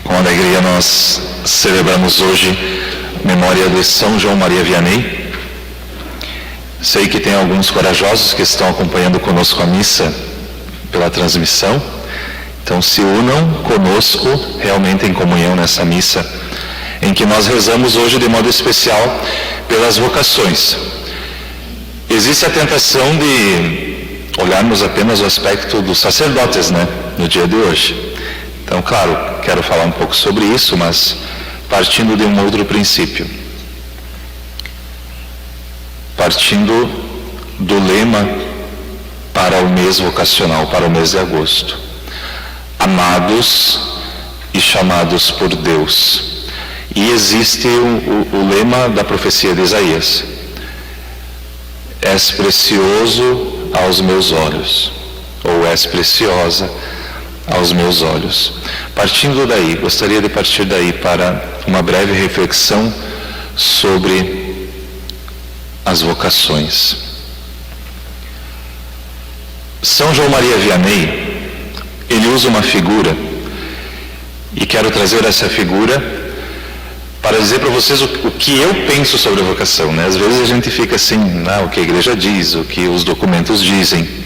Com alegria nós celebramos hoje a memória de São João Maria Vianney. Sei que tem alguns corajosos que estão acompanhando conosco a missa pela transmissão. Então se unam conosco realmente em comunhão nessa missa, em que nós rezamos hoje de modo especial pelas vocações. Existe a tentação de olharmos apenas o aspecto dos sacerdotes, no dia de hoje. Então, claro, quero falar um pouco sobre isso, mas partindo de um outro princípio. Partindo do lema para o mês vocacional, para o mês de agosto. Amados e chamados por Deus. E existe o lema da profecia de Isaías. És precioso aos meus olhos, ou és preciosa aos meus olhos. Partindo daí, gostaria de partir daí para uma breve reflexão sobre as vocações. São João Maria Vianney, ele usa uma figura, e quero trazer essa figura para dizer para vocês o que eu penso sobre a vocação. Às vezes a gente fica assim, o que a igreja diz, o que os documentos dizem.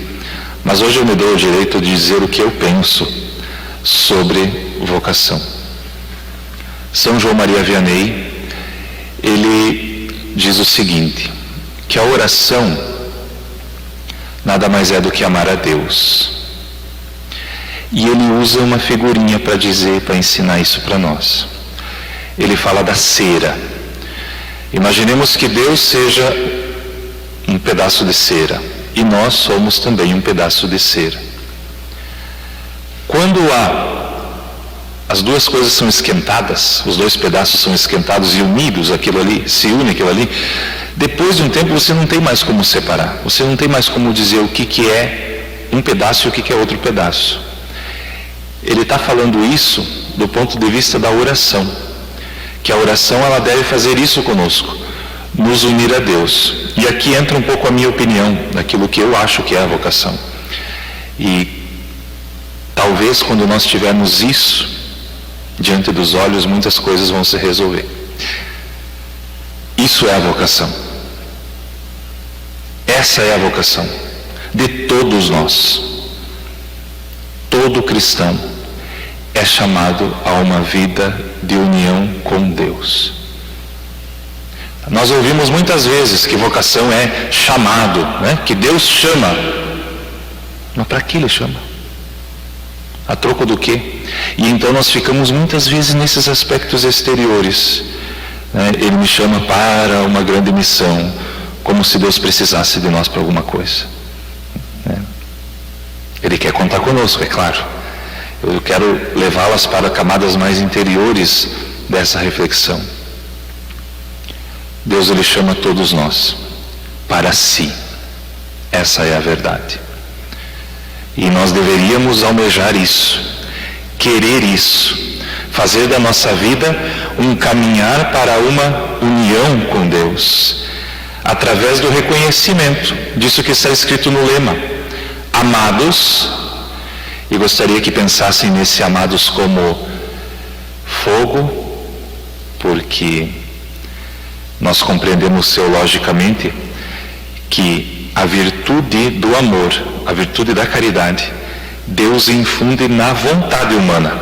Mas hoje eu me dou o direito de dizer o que eu penso sobre vocação. São João Maria Vianney, ele diz o seguinte, que a oração nada mais é do que amar a Deus. E ele usa uma figurinha para dizer, para ensinar isso para nós. Ele fala da cera. Imaginemos que Deus seja um pedaço de cera. E nós somos também um pedaço de cera. Quando as duas coisas são esquentadas, os dois pedaços são esquentados e unidos, aquilo ali, se une aquilo ali, depois de um tempo você não tem mais como separar. Você não tem mais como dizer o que é um pedaço e o que é outro pedaço. Ele está falando isso do ponto de vista da oração. Que a oração ela deve fazer isso conosco. Nos unir a Deus. E aqui entra um pouco a minha opinião, daquilo que eu acho que é a vocação. E talvez quando nós tivermos isso diante dos olhos, muitas coisas vão se resolver. Isso é a vocação. Essa é a vocação de todos nós. Todo cristão é chamado a uma vida de união com Deus. Nós ouvimos muitas vezes que vocação é chamado, que Deus chama. Mas para que Ele chama? A troco do quê? E então nós ficamos muitas vezes nesses aspectos exteriores. Ele me chama para uma grande missão, como se Deus precisasse de nós para alguma coisa. Ele quer contar conosco, é claro. Eu quero levá-las para camadas mais interiores dessa reflexão. Deus ele chama todos nós para si. Essa é a verdade. E nós deveríamos almejar isso, querer isso, fazer da nossa vida um caminhar para uma união com Deus, através do reconhecimento disso que está escrito no lema, amados, e gostaria que pensassem nesse amados como fogo, porque nós compreendemos teologicamente que a virtude do amor, a virtude da caridade, Deus infunde na vontade humana.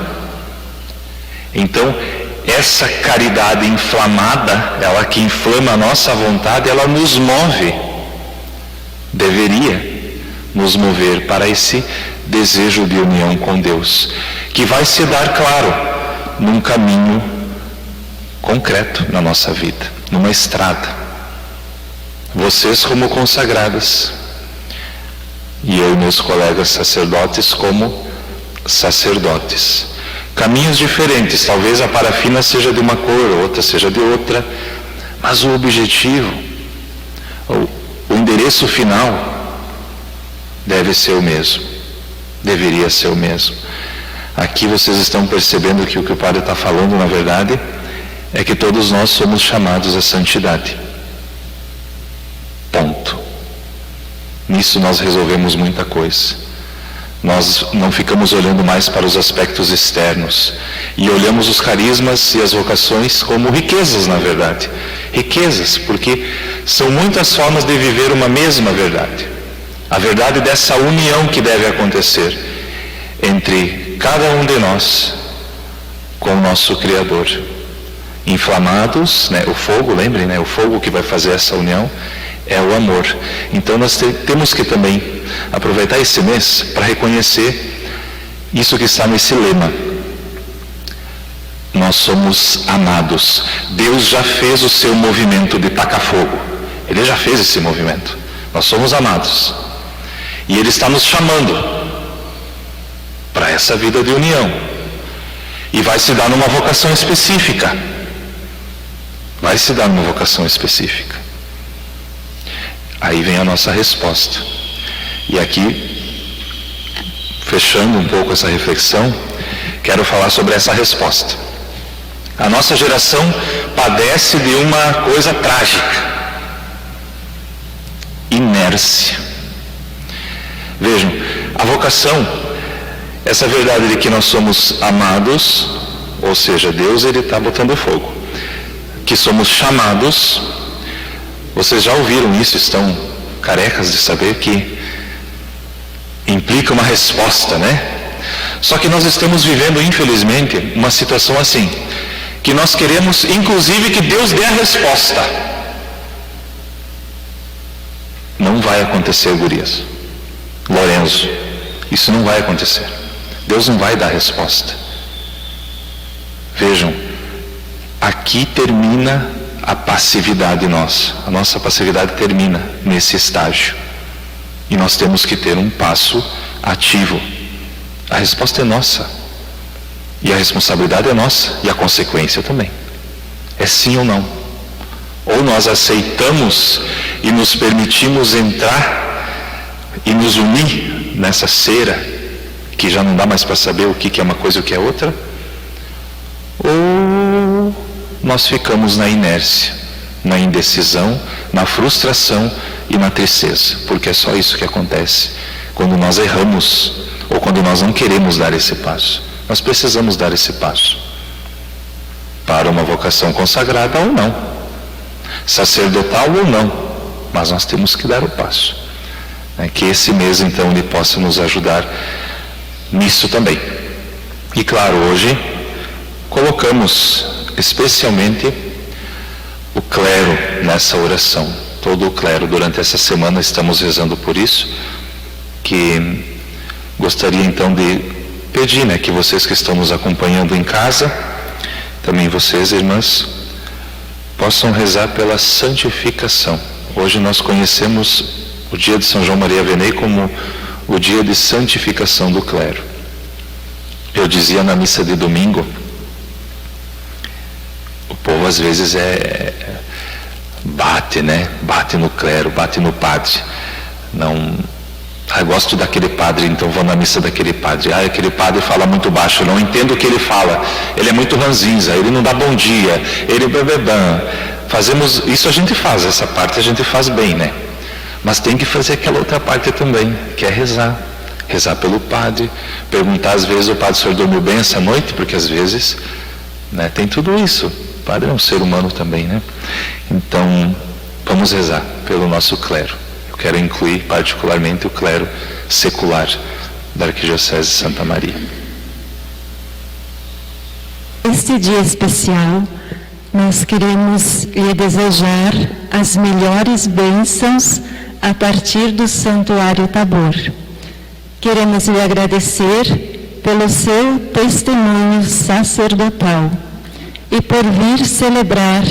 Então, essa caridade inflamada, ela que inflama a nossa vontade, ela nos move, deveria nos mover para esse desejo de união com Deus, que vai se dar, claro, num caminho concreto na nossa vida, numa estrada. Vocês como consagradas, e eu e meus colegas sacerdotes como sacerdotes. Caminhos diferentes, talvez a parafina seja de uma cor, outra seja de outra, mas o objetivo, o endereço final deve ser o mesmo, deveria ser o mesmo. Aqui vocês estão percebendo que o que o Padre está falando, na verdade, é que todos nós somos chamados à santidade. Ponto. Nisso nós resolvemos muita coisa. Nós não ficamos olhando mais para os aspectos externos e olhamos os carismas e as vocações como riquezas, na verdade. Riquezas, porque são muitas formas de viver uma mesma verdade. A verdade dessa união que deve acontecer entre cada um de nós com o nosso Criador. Inflamados, né? O fogo, lembrem, né? O fogo que vai fazer essa união é o amor. Então nós temos que também aproveitar esse mês para reconhecer isso que está nesse lema. Nós somos amados. Deus já fez o seu movimento de tacar fogo. Ele já fez esse movimento. Nós somos amados. E Ele está nos chamando para essa vida de união. E vai se dar numa vocação específica. Vai se dar numa vocação específica. Aí vem a nossa resposta. E aqui, fechando um pouco essa reflexão, quero falar sobre essa resposta. A nossa geração padece de uma coisa trágica: inércia. Vejam, a vocação, essa verdade de que nós somos amados, ou seja, Deus ele está botando fogo, que somos chamados. Vocês já ouviram isso, estão carecas de saber que implica uma resposta, né? Só que nós estamos vivendo, infelizmente, uma situação assim, que nós queremos, inclusive, que Deus dê a resposta. Não vai acontecer, gurias. Lorenzo, isso não vai acontecer. Deus não vai dar a resposta. Vejam, aqui termina a passividade nossa. A nossa passividade termina nesse estágio. E nós temos que ter um passo ativo. A resposta é nossa. E a responsabilidade é nossa. E a consequência também. É sim ou não. Ou nós aceitamos e nos permitimos entrar e nos unir nessa cera, que já não dá mais para saber o que é uma coisa e o que é outra. Ou nós ficamos na inércia, na indecisão, na frustração e na tristeza, porque é só isso que acontece quando nós erramos ou quando nós não queremos dar esse passo. Nós precisamos dar esse passo para uma vocação consagrada ou não, sacerdotal ou não, mas nós temos que dar o passo. Que esse mês então ele possa nos ajudar nisso também. E claro, hoje colocamos especialmente o clero nessa oração. Todo o clero, durante essa semana estamos rezando por isso, que gostaria então de pedir, que vocês que estão nos acompanhando em casa, também vocês, irmãs, possam rezar pela santificação. Hoje nós conhecemos o dia de São João Maria Vianney como o dia de santificação do clero. Eu dizia na missa de domingo, o povo às vezes bate no clero, bate no padre. Não, gosto daquele padre, então vou na missa daquele padre. Aquele padre fala muito baixo, eu não entendo o que ele fala. Ele é muito ranzinza, ele não dá bom dia, ele bebebã. Fazemos isso, a gente faz, essa parte a gente faz bem, Mas tem que fazer aquela outra parte também, que é rezar. Rezar pelo padre, perguntar às vezes: o padre, o senhor dormiu bem essa noite? Porque às vezes, tem tudo isso. O padre é um ser humano também, Então, vamos rezar pelo nosso clero. Eu quero incluir particularmente o clero secular da Arquidiocese de Santa Maria. Este dia especial, nós queremos lhe desejar as melhores bênçãos a partir do Santuário Tabor. Queremos lhe agradecer pelo seu testemunho sacerdotal e por vir celebrar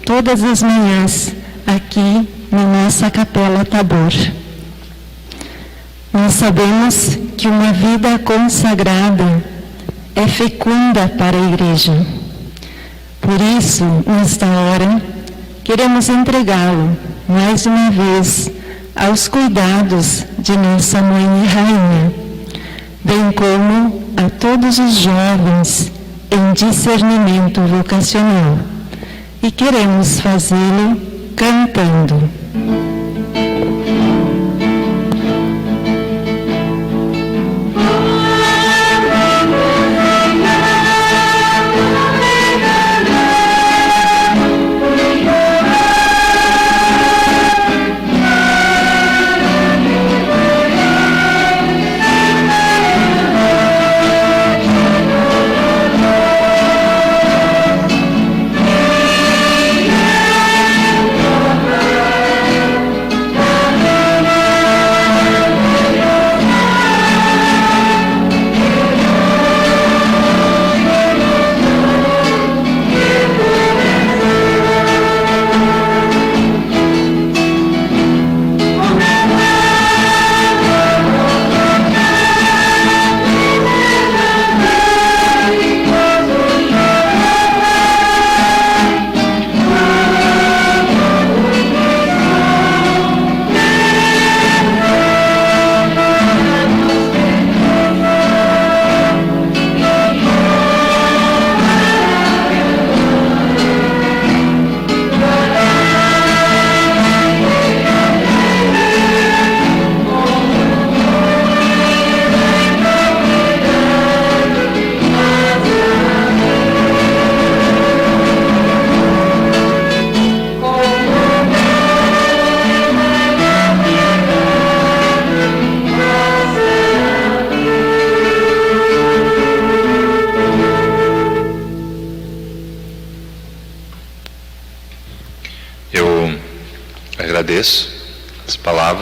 todas as manhãs aqui na nossa Capela Tabor. Nós sabemos que uma vida consagrada é fecunda para a Igreja. Por isso, nesta hora, queremos entregá-lo mais uma vez aos cuidados de nossa Mãe e Rainha, bem como a todos os jovens em discernimento vocacional. E queremos fazê-lo cantando.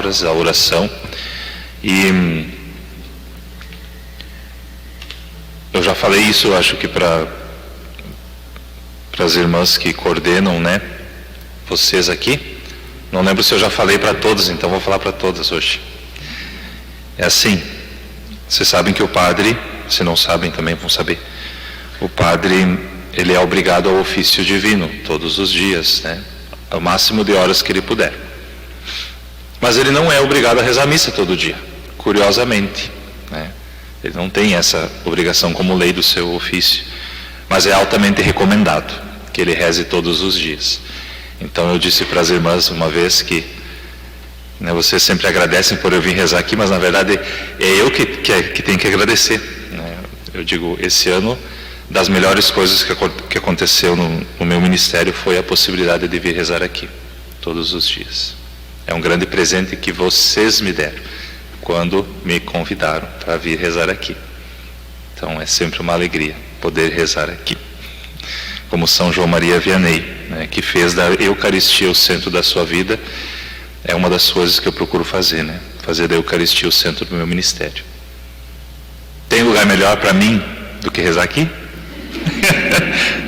palavras, a oração. E eu já falei isso, eu acho que para as irmãs que coordenam, né, vocês aqui. Não lembro se eu já falei para todos, então vou falar para todas hoje. É assim, vocês sabem que o padre, se não sabem também vão saber, o padre, ele é obrigado ao ofício divino todos os dias, né, ao máximo de horas que ele puder. Mas ele não é obrigado a rezar a missa todo dia, curiosamente, né? Ele não tem essa obrigação como lei do seu ofício, mas é altamente recomendado que ele reze todos os dias. Então eu disse para as irmãs uma vez que, né, vocês sempre agradecem por eu vir rezar aqui, mas na verdade é eu que tenho que agradecer, né? Eu digo, esse ano, das melhores coisas que aconteceu no meu ministério foi a possibilidade de vir rezar aqui, todos os dias. É um grande presente que vocês me deram, quando me convidaram para vir rezar aqui. Então é sempre uma alegria poder rezar aqui. Como São João Maria Vianney, né, que fez da Eucaristia o centro da sua vida, é uma das coisas que eu procuro fazer, né? Fazer da Eucaristia o centro do meu ministério. Tem lugar melhor para mim do que rezar aqui?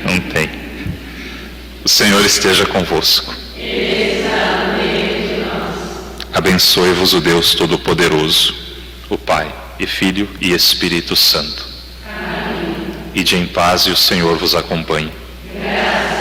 Não tem. O Senhor esteja convosco. Abençoe-vos o Deus Todo-Poderoso, o Pai, e Filho e Espírito Santo. Amém. Ide em paz e o Senhor vos acompanhe. Graças